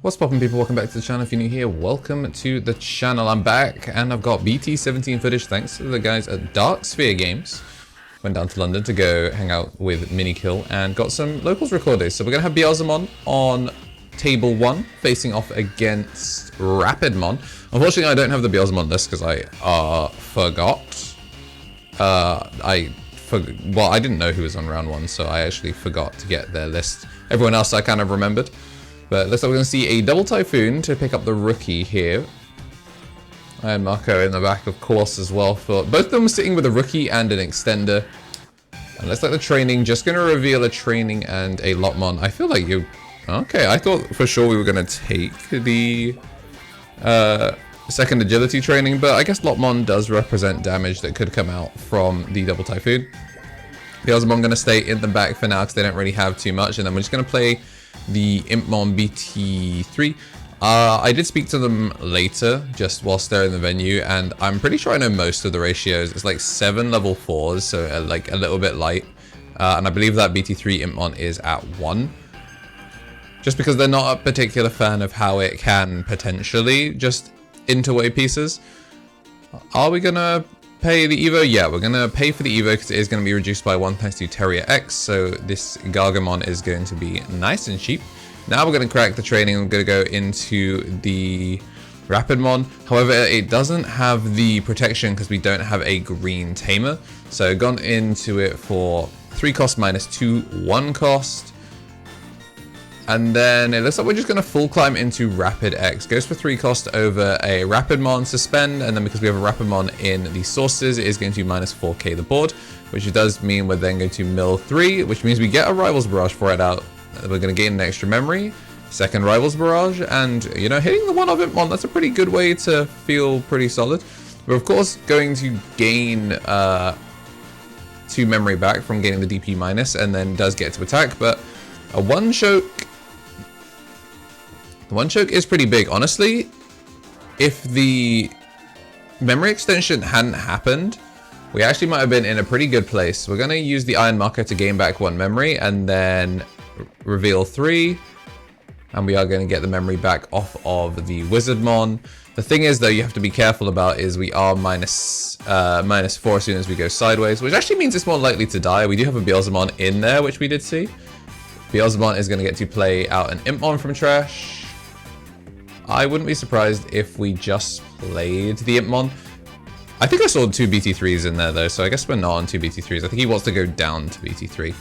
What's poppin', people? Welcome back to the channel. If you're new here, welcome to the channel. I'm back and I've got BT17 footage thanks to the guys at Dark Sphere Games. Went down to London to go hang out with Minikill and got some locals recorded. So we're going to have Beelzemon on table 1 facing off against Rapidmon. Unfortunately, I don't have the Beelzemon list because I forgot. Well, I didn't know who was on round 1, so I actually forgot to get their list. Everyone else I kind of remembered. But looks like we're going to see a double Typhoon to pick up the rookie here. And Marco in the back, of course, as well. For both of them sitting with a rookie and an extender. And looks like the training, just going to reveal a training and a Lotmon. I feel like you... Okay, I thought for sure we were going to take the second agility training, but I guess Lotmon does represent damage that could come out from the double Typhoon. Beelzemon going to stay in the back for now because they don't really have too much. And then we're just going to play the Impmon BT3. I did speak to them later, just whilst they're in the venue, and I'm pretty sure I know most of the ratios. It's like 7 level 4s, so like a little bit light. And I believe that BT3 Impmon is at 1. Just because they're not a particular fan of how it can potentially just interweigh pieces. Are we gonna pay the Evo? Yeah, we're gonna pay for the Evo because it is going to be reduced by 1 thanks to TerrierX, so this Gargamon is going to be nice and cheap. Now we're going to crack the training. I'm going to go into the Rapidmon. However, it doesn't have the protection because we don't have a green tamer. So gone into it for 3 cost minus 2, 1 cost. And then it looks like we're just going to full climb into Rapid X. Goes for 3 cost over a Rapidmon suspend, and then because we have a Rapidmon in the sources, it is going to minus 4k the board, which does mean we're then going to mill 3, which means we get a Rivals Barrage for it out. We're going to gain an extra memory, second Rivals Barrage, and, you know, hitting the 1 of Impmon, that's a pretty good way to feel pretty solid. We're, of course, going to gain 2 memory back from getting the DP minus, and then does get to attack, but a 1 choke... The 1 choke is pretty big. Honestly, if the memory extension hadn't happened, we actually might have been in a pretty good place. We're going to use the Iron Marker to gain back 1 memory and then reveal 3. And we are going to get the memory back off of the Wizardmon. The thing is, though, you have to be careful about is we are minus 4 as soon as we go sideways, which actually means it's more likely to die. We do have a Beelzemon in there, which we did see. Beelzemon is going to get to play out an Impmon from trash. I wouldn't be surprised if we just played the Impmon. I think I saw 2 BT3s in there though, so I guess we're not on 2 BT3s. I think he wants to go down to BT3.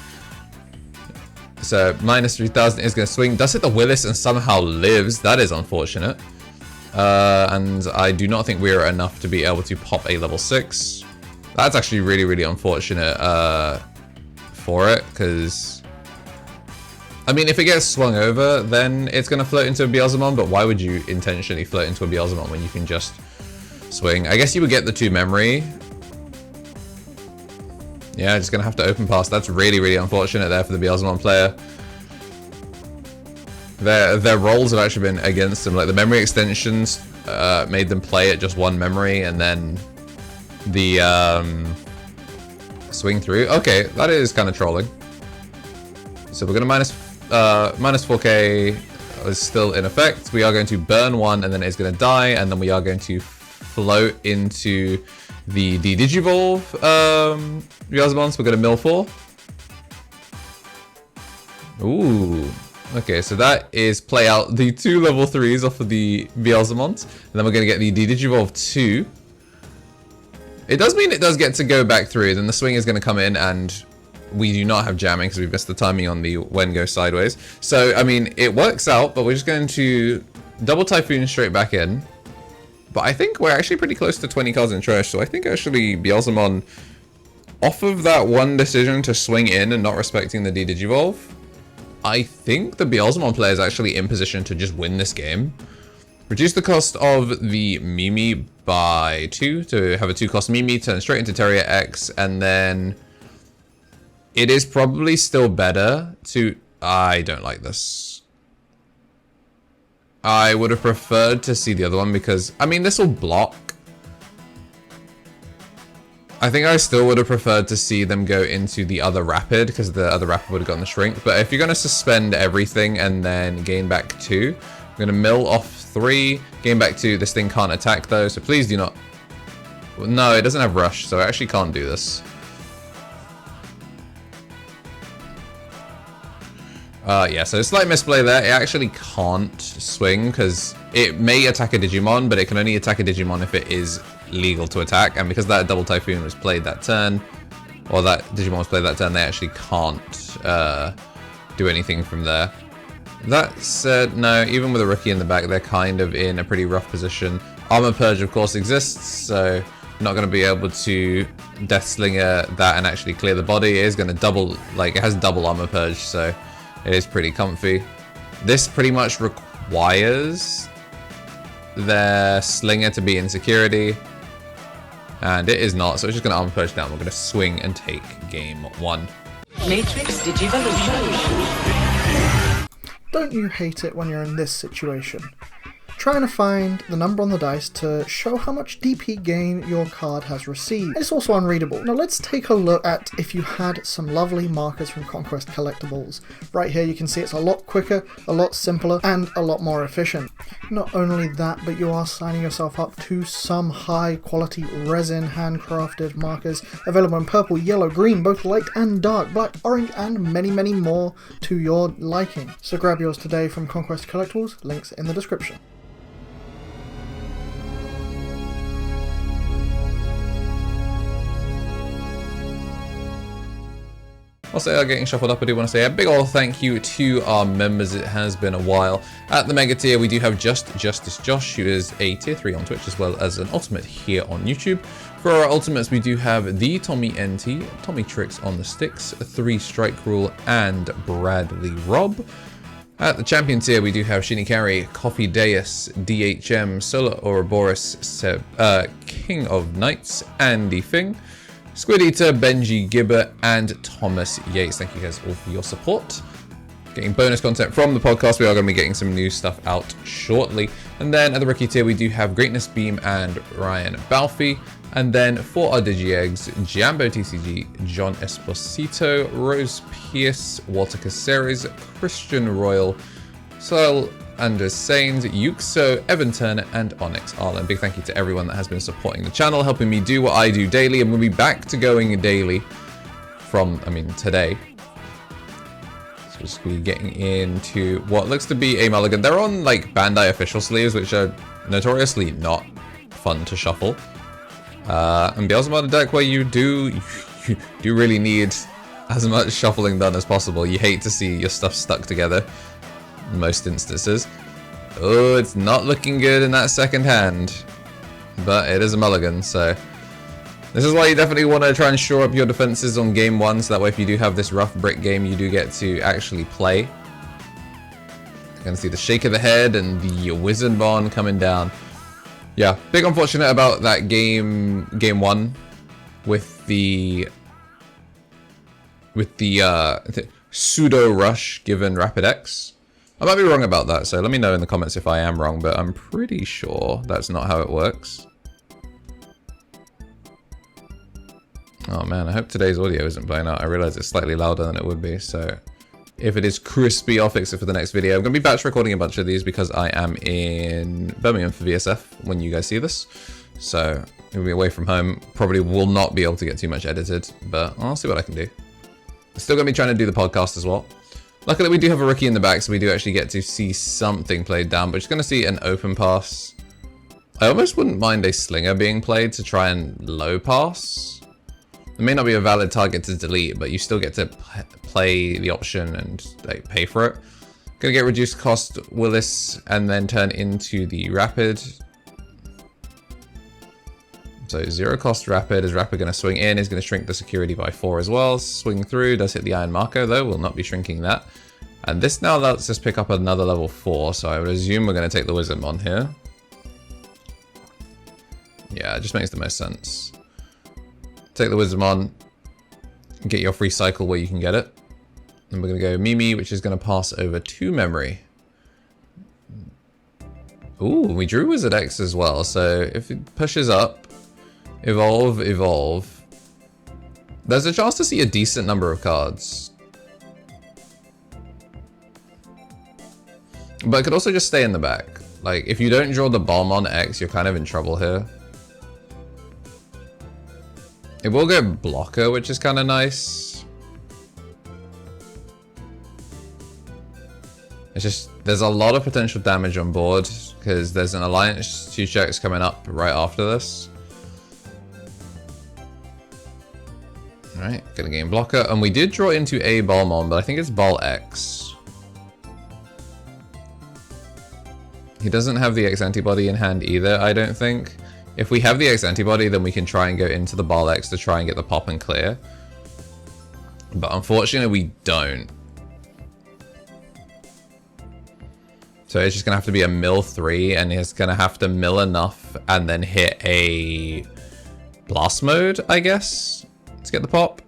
So minus 3000 is going to swing. Does hit the Willis and somehow lives. That is unfortunate. And I do not think we're enough to be able to pop a level 6. That's actually really, really unfortunate for it, because... I mean, if it gets swung over, then it's going to float into a Beelzemon, but why would you intentionally float into a Beelzemon when you can just swing? I guess you would get the 2 memory. Yeah, just going to have to open pass. That's really, really unfortunate there for the Beelzemon player. Their rolls have actually been against them. Like, the memory extensions made them play at just 1 memory, and then the swing through. Okay, that is kind of trolling. So we're going to minus 4k is still in effect. We are going to burn 1 and then it's going to die, and then we are going to float into the Digivolve Beelzemon. So we're going to mill 4. Ooh. Okay, so that is play out the 2 level 3s off of the Beelzemon. And then we're going to get the Digivolve 2. It does mean it does get to go back through. Then the swing is going to come in, and we do not have jamming because we've missed the timing on the when go sideways. So, I mean, it works out, but we're just going to double Typhoon straight back in. But I think we're actually pretty close to 20 cards in trash. So I think actually Beelzemon, off of that 1 decision to swing in and not respecting the Digivolve, I think the Beelzemon player is actually in position to just win this game. Reduce the cost of the Mimi by 2 to have a 2 cost Mimi, turn straight into TerrierX, and then... It is probably still better to... I don't like this. I would have preferred to see the other one because... I mean, this will block. I think I still would have preferred to see them go into the other Rapid because the other Rapid would have gotten the Shrink. But if you're going to suspend everything and then gain back 2, I'm gonna mill off 3, gain back 2. This thing can't attack though, so please do not. No, it doesn't have rush, so I actually can't do this. Yeah, so slight misplay there. It actually can't swing because it may attack a Digimon, but it can only attack a Digimon if it is legal to attack. And because that double Typhoon was played that turn, or that Digimon was played that turn, they actually can't do anything from there. That said, no, even with a rookie in the back, they're kind of in a pretty rough position. Armor Purge, of course, exists, so not going to be able to Death Slinger that and actually clear the body. It is going to double, like, it has double Armor Purge, so it is pretty comfy. This pretty much requires their Slinger to be in security, and it is not, so it's just going to Armor Purge down. We're going to swing and take game 1. Matrix Digivolution. Don't you hate it when you're in this situation? Trying to find the number on the dice to show how much DP gain your card has received. It's also unreadable. Now let's take a look at if you had some lovely markers from Conquest Collectibles. Right here you can see it's a lot quicker, a lot simpler, and a lot more efficient. Not only that, but you are signing yourself up to some high quality resin handcrafted markers available in purple, yellow, green, both light and dark, black, orange, and many, many more to your liking. So grab yours today from Conquest Collectibles, links in the description. Whilst they are getting shuffled up, I do want to say a big ol' thank you to our members. It has been a while. At the Mega Tier, we do have Justice Josh, who is a Tier 3 on Twitch, as well as an Ultimate here on YouTube. For our Ultimates, we do have the Tommy NT, Tommy Tricks on the Sticks, 3 Strike Rule, and Bradley Rob. At the Champion Tier, we do have Shinikari, Coffee Deus, DHM, Solar Ouroboros, King of Knights, Andy Fing, Squid Eater, Benji Gibber, and Thomas Yates. Thank you guys all for your support. Getting bonus content from the podcast. We are going to be getting some new stuff out shortly. And then at the rookie tier, we do have Greatness Beam and Ryan Balfi. And then for our Digi Eggs, Jambo TCG, John Esposito, Rose Pierce, Walter Caceres, Christian Royal, Sol Anders Sains, Yuxo, Evan Turner, and Onyx Arlen. Big thank you to everyone that has been supporting the channel, helping me do what I do daily. I'm going to be back to going daily from, today. So just be getting into what looks to be a mulligan. They're on like Bandai official sleeves, which are notoriously not fun to shuffle. And Beelzemon a deck where you do really need as much shuffling done as possible. You hate to see your stuff stuck together in most instances. Oh, it's not looking good in that second hand, but it is a mulligan, so this is why you definitely want to try and shore up your defenses on game 1, so that way if you do have this rough brick game, you do get to actually play. You're going to see the shake of the head and the Wizardmon coming down. Yeah, big unfortunate about that game 1 with the pseudo rush given Rapid X. I might be wrong about that, so let me know in the comments if I am wrong, but I'm pretty sure that's not how it works. Oh man, I hope today's audio isn't playing out. I realize it's slightly louder than it would be, so if it is crispy, I'll fix it for the next video. I'm going to be batch recording a bunch of these because I am in Birmingham for VSF when you guys see this. So, we'll be away from home. Probably will not be able to get too much edited, but I'll see what I can do. I'm still going to be trying to do the podcast as well. Luckily, we do have a rookie in the back, so we do actually get to see something played down, but just going to see an open pass. I almost wouldn't mind a slinger being played to try and low pass. It may not be a valid target to delete, but you still get to play the option and like, pay for it. Gonna get reduced cost Willis and then turn into the Rapid. So 0 cost Rapid. Is Rapid going to swing in? Is going to shrink the security by 4 as well. Swing through. Does hit the Iron Marco though. Will not be shrinking that. And this now lets us pick up another level 4. So I would assume we're going to take the Wizardmon here. Yeah, it just makes the most sense. Take the Wizardmon. Get your free cycle where you can get it. And we're going to go Mimi, which is going to pass over to memory. Ooh, we drew Wizard X as well. So if it pushes up, evolve. There's a chance to see a decent number of cards. But it could also just stay in the back. Like, if you don't draw the Beelzemon X, you're kind of in trouble here. It will go blocker, which is kind of nice. It's just, there's a lot of potential damage on board, because there's an Alliance 2 checks coming up right after this. Alright, gonna gain blocker. And we did draw into a Beelzemon, but I think it's Ball X. He doesn't have the X antibody in hand either, I don't think. If we have the X antibody, then we can try and go into the Ball X to try and get the pop and clear. But unfortunately, we don't. So it's just going to have to be a mill 3, and he's going to have to mill enough and then hit a blast mode, I guess, to get the pop.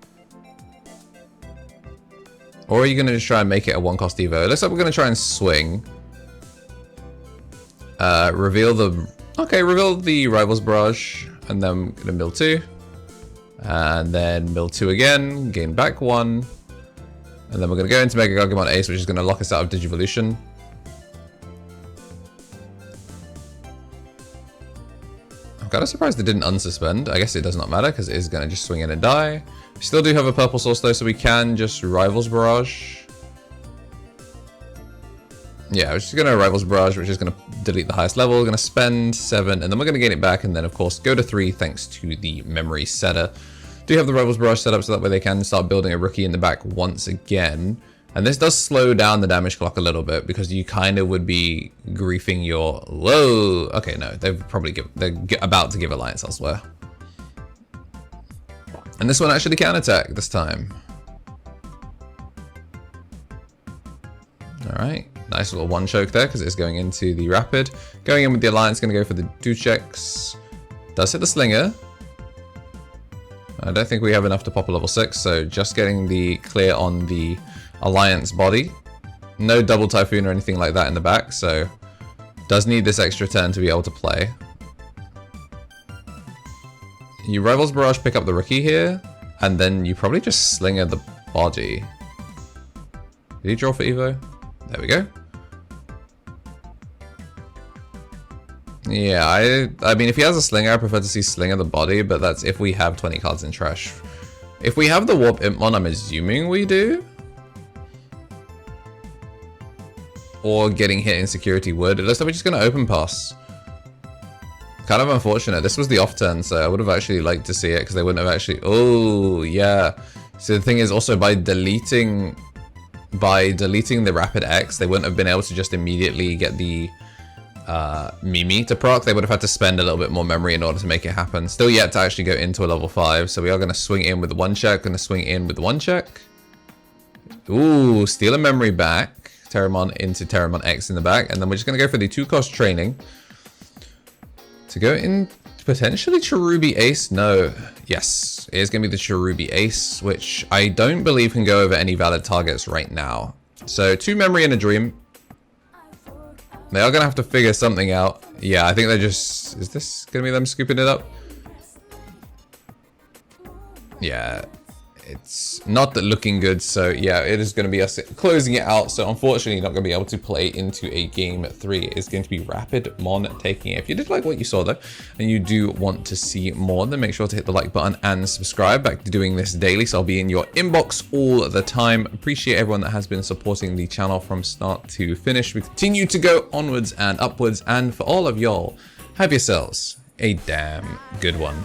Or are you going to just try and make it a 1-cost Evo? It looks like we're going to try and swing. Reveal the Rivals Barrage, and then gonna mill 2. And then mill 2 again, gain back 1. And then we're gonna go into Mega Gargomon Ace, which is gonna lock us out of Digivolution. I'm kinda surprised it didn't unsuspend. I guess it does not matter, because it is gonna just swing in and die. We still do have a purple source though, so we can just Rivals Barrage. Yeah, we're just going to Rivals Barrage, which is going to delete the highest level. We're going to spend 7, and then we're going to gain it back, and then, of course, go to 3 thanks to the Memory Setter. Do have the Rivals Barrage set up so that way they can start building a rookie in the back once again. And this does slow down the damage clock a little bit, because you kind of would be griefing your... Whoa! Okay, no, they're about to give Alliance elsewhere. And this one actually counterattack this time. Alright. Nice little 1 choke there, because it's going into the Rapid. Going in with the Alliance, going to go for the 2 checks. Does hit the Slinger. I don't think we have enough to pop a level 6, so just getting the clear on the Alliance body. No double Typhoon or anything like that in the back, so does need this extra turn to be able to play. You Rivals Barrage pick up the rookie here, and then you probably just Slinger the body. Did he draw for Evo? There we go. Yeah, I mean, if he has a Slinger, I prefer to see Slinger the body, but that's if we have 20 cards in trash. If we have the Warp Impmon, I'm assuming we do. Or getting hit in security would. It looks like we're just going to open pass. Kind of unfortunate. This was the off turn, so I would have actually liked to see it, because they wouldn't have actually... Oh, yeah. So the thing is, also by deleting the Rapid X, they wouldn't have been able to just immediately get the Mimi to proc. They would have had to spend a little bit more memory in order to make it happen. Still yet to actually go into a level 5, so we are going to swing in with the 1 check, going to swing in with the 1 check. Ooh, steal a memory back. Terriermon into Terriermon X in the back, and then we're just going to go for the 2-cost training to go in potentially Cherubi Ace. No, yes, it is going to be the Cherubi Ace, which I don't believe can go over any valid targets right now. So 2 memory and a dream. They are going to have to figure something out. Yeah, I think they're just... Is this going to be them scooping it up? Yeah, it's not looking good. So yeah, it is going to be us closing it out. So unfortunately, not going to be able to play into a game 3. It's going to be Rapidmon taking it. If you did like what you saw though, and you do want to see more, then make sure to hit the like button and subscribe. Back to doing this daily, so I'll be in your inbox all the time. Appreciate everyone that has been supporting the channel from start to finish. We continue to go onwards and upwards, and for all of y'all, have yourselves a damn good one.